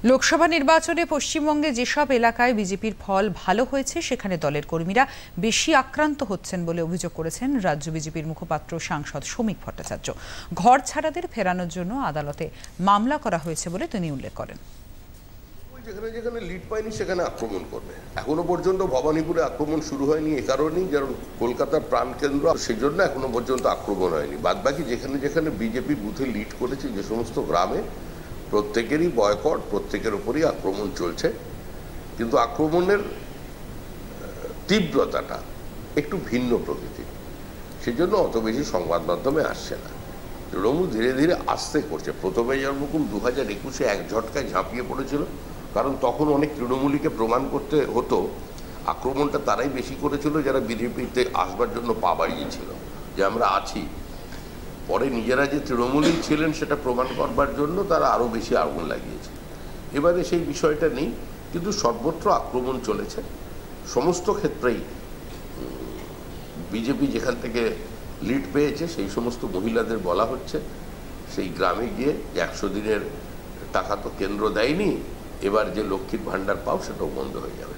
লোকসভা নির্বাচনে পশ্চিমবঙ্গে যেসব এলাকায় বিজেপির ফল ভালো হয়েছে সেখানে দলের কর্মীরা বেশি আক্রান্ত হচ্ছেন বলে অভিযোগ করেছেন রাজ্য বিজেপির মুখপাত্র সাংসদ শ্রমিক ভট্টাচার্য। ঘর ছাড়াদের ফেরানোর জন্য আদালতে মামলা করা হয়েছে বলে তিনি উল্লেখ করেন। যেখানে যেখানে লিড পায়নি সেখানে আক্রমণ করবে। এখনো পর্যন্ত ভবানীপুরে আক্রমণ শুরু হয়নি এ কারণেই, কারণ কলকাতার প্রাণকেন্দ্র, সেই জন্য এখনো পর্যন্ত আক্রমণ হয়নি। বাদবাকি যেখানে যেখানে বিজেপি বুথে লিড করেছে, যে সমস্ত গ্রামে, প্রত্যেকেরই বয়কট, প্রত্যেকের উপরই আক্রমণ চলছে। কিন্তু আক্রমণের তীব্রতাটা একটু ভিন্ন প্রকৃতির, সেজন্য অত বেশি সংবাদ মাধ্যমে আসছে না। তৃণমূল ধীরে ধীরে আস্তে করছে। প্রথমে যেরকম 2021-এ এক ঝটকায় ঝাঁপিয়ে পড়েছিল, কারণ তখন অনেক তৃণমূলীকে প্রমাণ করতে হতো। আক্রমণটা তারাই বেশি করেছিল যারা বিজেপিতে আসবার জন্য পা বাড়িয়েছিল, যে আমরা আছি। পরে নিজেরা যে তৃণমূলই ছিলেন সেটা প্রমাণ করবার জন্য তারা আরও বেশি আগুন লাগিয়েছে। এবারে সেই বিষয়টা নেই, কিন্তু সর্বত্র আক্রমণ চলেছে। সমস্ত ক্ষেত্রেই বিজেপি যেখান থেকে লিড পেয়েছে সেই সমস্ত মহিলাদের বলা হচ্ছে সেই গ্রামে গিয়ে 100 দিনের টাকা তো কেন্দ্র দেয়নি, এবার যে লক্ষ্মীর ভাণ্ডার পাও সেটাও বন্ধ হয়ে যাবে।